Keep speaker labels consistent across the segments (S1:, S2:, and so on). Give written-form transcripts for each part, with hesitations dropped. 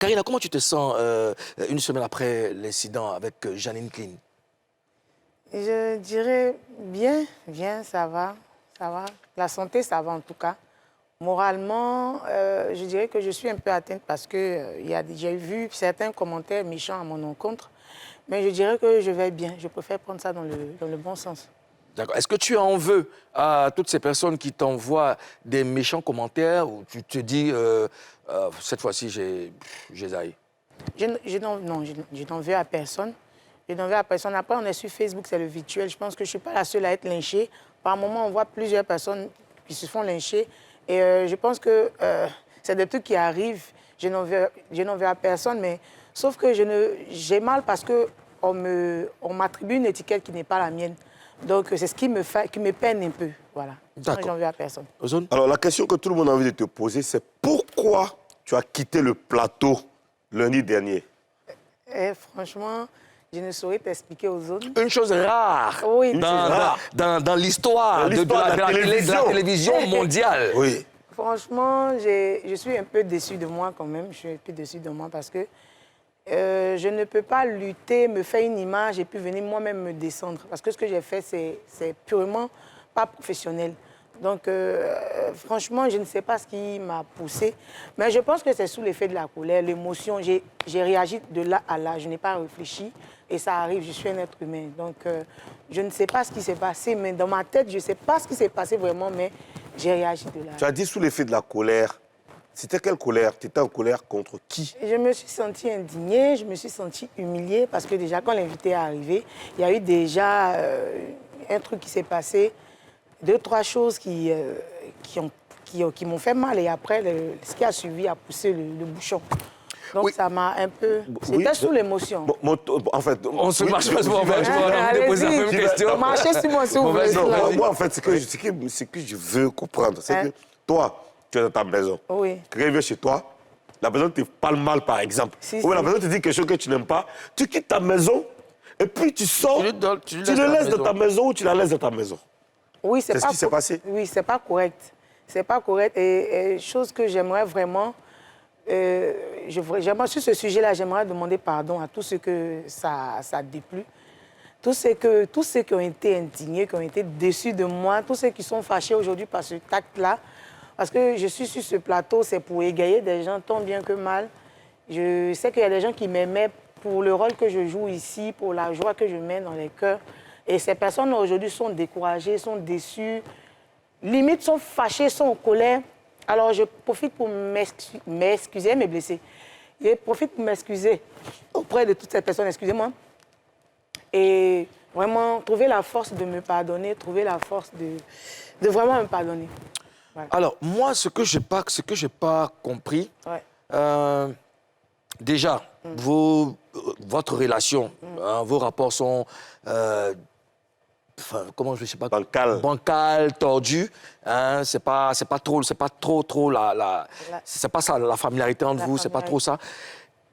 S1: Karina, comment tu te sens une semaine après l'incident avec Jeanine Clean?
S2: Je dirais bien, ça va. La santé, ça va en tout cas. Moralement, je dirais que je suis un peu atteinte parce que j'ai vu certains commentaires méchants à mon encontre. Mais je dirais que je vais bien. Je préfère prendre ça dans le bon sens.
S1: D'accord. Est-ce que tu en veux à toutes ces personnes qui t'envoient des méchants commentaires ou tu te dis, cette fois-ci, j'ai zaï?
S2: Je n'en veux à personne. Je n'en veux à personne. Après, on est sur Facebook, c'est le virtuel. Je pense que je ne suis pas la seule à être lynchée. Par moment, on voit plusieurs personnes qui se font lyncher. Et je pense que c'est des trucs qui arrivent. Je n'en veux à personne, mais sauf que j'ai mal parce qu'on m'attribue une étiquette qui n'est pas la mienne. Donc, c'est ce qui me peine un peu. Voilà.
S1: D'accord.
S2: J'en veux à personne.
S1: Ozone?
S3: Alors, la question que tout le monde a envie de te poser, c'est pourquoi tu as quitté le plateau lundi dernier?
S2: Franchement, je ne saurais t'expliquer aux zones.
S1: Une chose rare
S2: Oui.
S1: dans l'histoire de la télévision mondiale.
S3: Oui.
S2: Franchement, je suis un peu déçue de moi quand même. Je suis un peu déçue de moi parce que je ne peux pas lutter, me faire une image et puis venir moi-même me descendre. Parce que ce que j'ai fait, c'est purement pas professionnel. Donc, franchement, je ne sais pas ce qui m'a poussée. Mais je pense que c'est sous l'effet de la colère, l'émotion. J'ai réagi de là à là. Je n'ai pas réfléchi. Et ça arrive, je suis un être humain. Donc, je ne sais pas ce qui s'est passé. Mais dans ma tête, je ne sais pas ce qui s'est passé vraiment. Mais j'ai réagi de là.
S3: Tu as dit sous l'effet de la colère. C'était quelle colère? Tu étais en colère contre qui?
S2: Je me suis sentie indignée, je me suis sentie humiliée parce que déjà, quand l'invité est arrivé, il y a eu déjà un truc qui s'est passé, 2, 3 choses qui m'ont fait mal. Et après, ce qui a suivi a poussé le bouchon. Donc,
S1: oui.
S2: ça m'a un peu... C'était sous l'émotion.
S3: En fait...
S1: On se marche pas souvent, je vais te poser la même question.
S2: Marchez sur moi, s'il vous plaît.
S3: Moi, en fait, ce que je veux comprendre, c'est que toi, tu es dans ta maison.
S2: Oui.
S3: Quelqu'un vient chez toi, la personne te parle mal, par exemple.
S2: Si,
S3: ou la personne te dit quelque chose que tu n'aimes pas, tu quittes ta maison et puis tu sors, tu le laisses dans ta maison ou tu la laisses dans ta maison.
S2: Oui, c'est
S3: ce qui s'est passé.
S2: Oui, c'est pas correct. C'est pas correct. Et chose que j'aimerais vraiment... sur ce sujet-là, j'aimerais demander pardon à tous ceux que ça a déplu. Tous ceux qui ont été indignés, qui ont été déçus de moi, tous ceux qui sont fâchés aujourd'hui par ce acte-là. Parce que je suis sur ce plateau, c'est pour égayer des gens tant bien que mal. Je sais qu'il y a des gens qui m'aimaient pour le rôle que je joue ici, pour la joie que je mets dans les cœurs. Et ces personnes aujourd'hui sont découragées, sont déçues, limite sont fâchées, sont en colère. Alors je profite pour m'excuser, me blesser. Je profite pour m'excuser auprès de toutes ces personnes, excusez-moi. Et vraiment trouver la force de me pardonner, trouver la force de vraiment me pardonner. Voilà.
S1: Alors, moi, ce que je n'ai pas compris, ouais. Déjà, votre relation, hein, vos rapports sont, comment je sais pas, bancal, tordu. Hein, c'est pas trop c'est pas ça la familiarité entre vous, c'est pas trop ça.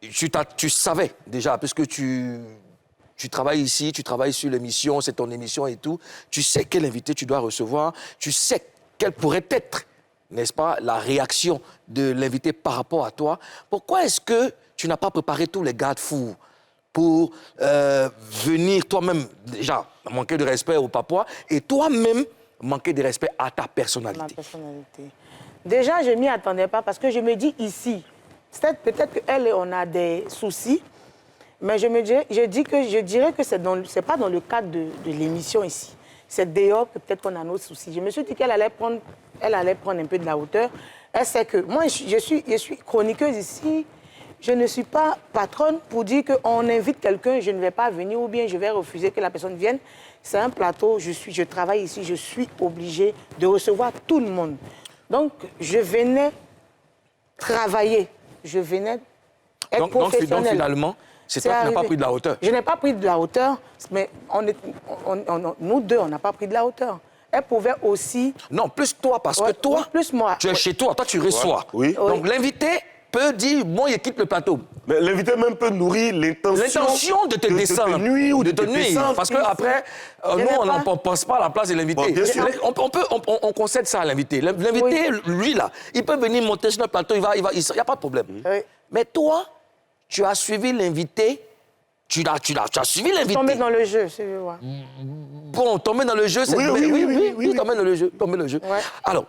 S1: Tu savais déjà, puisque tu travailles ici, tu travailles sur l'émission, c'est ton émission et tout. Tu sais quel invité tu dois recevoir, tu sais quelle pourrait être, n'est-ce pas, la réaction de l'invité par rapport à toi. Pourquoi est-ce que tu n'as pas préparé tous les garde-fous pour venir toi-même, déjà, manquer de respect au Papouas et toi-même manquer de respect à ta personnalité?
S2: Ma personnalité. Déjà, je ne m'y attendais pas parce que je me dis ici, peut-être qu'elle, on a des soucis, mais je dirais que c'est pas dans le cadre de l'émission ici. C'est dehors que peut-être qu'on a nos soucis. Je me suis dit qu'elle allait prendre un peu de la hauteur. Elle sait que moi, je suis chroniqueuse ici. Je ne suis pas patronne pour dire qu'on invite quelqu'un, je ne vais pas venir ou bien je vais refuser que la personne vienne. C'est un plateau, je travaille ici, je suis obligée de recevoir tout le monde. Donc, je venais travailler, je venais être professionnelle.
S1: Donc finalement, c'est toi qui n'as pas pris de la hauteur.
S2: Je n'ai pas pris de la hauteur, mais nous deux, on n'a pas pris de la hauteur. Elle pouvait aussi...
S1: Non, plus toi, parce que toi,
S2: plus moi.
S1: Tu es chez toi, tu reçois.
S3: Oui.
S1: Donc l'invité peut dire, bon, il quitte le plateau.
S3: Mais l'invité même peut nourrir l'intention
S1: de te descendre.
S3: De te nuire ou de te descendre.
S1: Parce qu'après, nous, on n'en pense pas à la place de l'invité.
S3: Bon,
S1: on concède ça à l'invité. L'invité, lui, là, il peut venir monter sur le plateau, il n'y a pas de problème.
S2: Oui.
S1: Mais toi, tu as suivi l'invité, tu as suivi l'invité.
S2: Tomber dans le jeu, c'est vrai.
S1: Bon, tomber dans le jeu, c'est... Oui, tomber dans le jeu,
S2: Ouais.
S1: Alors,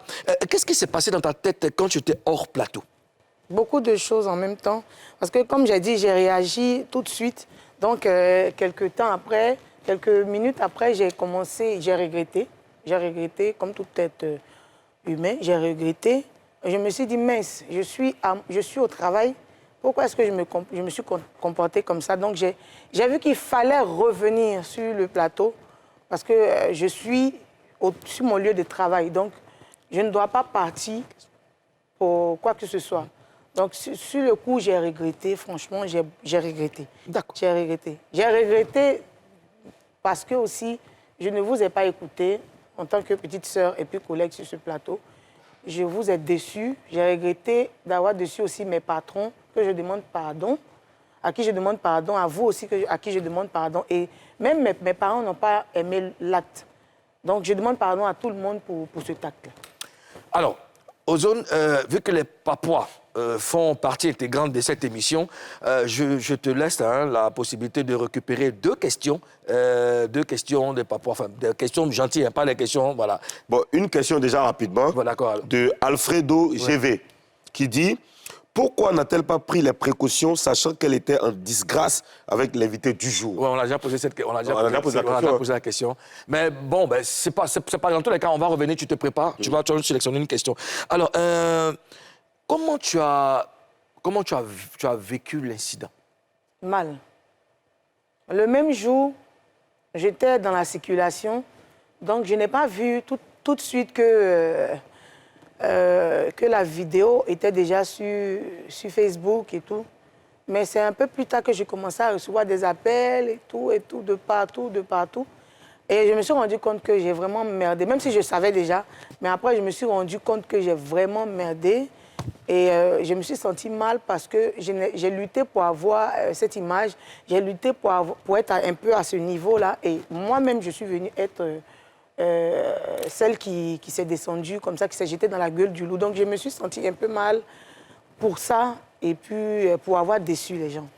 S1: qu'est-ce qui s'est passé dans ta tête quand tu étais hors plateau?
S2: Beaucoup de choses en même temps. Parce que, comme j'ai dit, j'ai réagi tout de suite. Donc, quelques temps après, quelques minutes après, j'ai regretté. J'ai regretté, comme tout être humain, j'ai regretté. Je me suis dit, mince, je suis au travail. Pourquoi est-ce que je me suis comportée comme ça? Donc, j'ai vu qu'il fallait revenir sur le plateau parce que je suis sur mon lieu de travail. Donc, je ne dois pas partir pour quoi que ce soit. Donc, sur le coup, j'ai regretté. Franchement, j'ai regretté.
S1: D'accord.
S2: J'ai regretté. J'ai regretté parce que aussi, je ne vous ai pas écouté en tant que petite sœur et puis collègue sur ce plateau. Je vous ai déçu. J'ai regretté d'avoir déçu aussi mes patrons, que je demande pardon, à qui je demande pardon, à vous aussi à qui je demande pardon. Et même mes parents n'ont pas aimé l'acte. Donc, je demande pardon à tout le monde pour ce acte-là.
S1: Alors, Ozone, vu que les Papois font partie intégrante de cette émission, je te laisse la possibilité de récupérer deux questions des Papois, enfin, des questions gentilles, pas des questions, voilà.
S3: Bon, une question déjà rapidement, de Alfredo GV, qui dit... Pourquoi n'a-t-elle pas pris les précautions, sachant qu'elle était en disgrâce avec l'invité du jour?
S1: Oui, on a déjà posé la question. Mais bon, c'est pas dans tous les cas, on va revenir, tu te prépares, tu vas sélectionner une question. Alors, comment tu as vécu l'incident?
S2: Mal. Le même jour, j'étais dans la circulation, donc je n'ai pas vu tout de suite que la vidéo était déjà sur Facebook et tout. Mais c'est un peu plus tard que j'ai commencé à recevoir des appels et tout, de partout. Et je me suis rendu compte que j'ai vraiment merdé, même si je savais déjà. Mais après, je me suis rendu compte que j'ai vraiment merdé. Et je me suis sentie mal parce que j'ai lutté pour avoir cette image. J'ai lutté pour être un peu à ce niveau-là. Et moi-même, je suis venue être... celle qui s'est descendue comme ça, qui s'est jetée dans la gueule du loup. Donc, je me suis sentie un peu mal pour ça et puis pour avoir déçu les gens.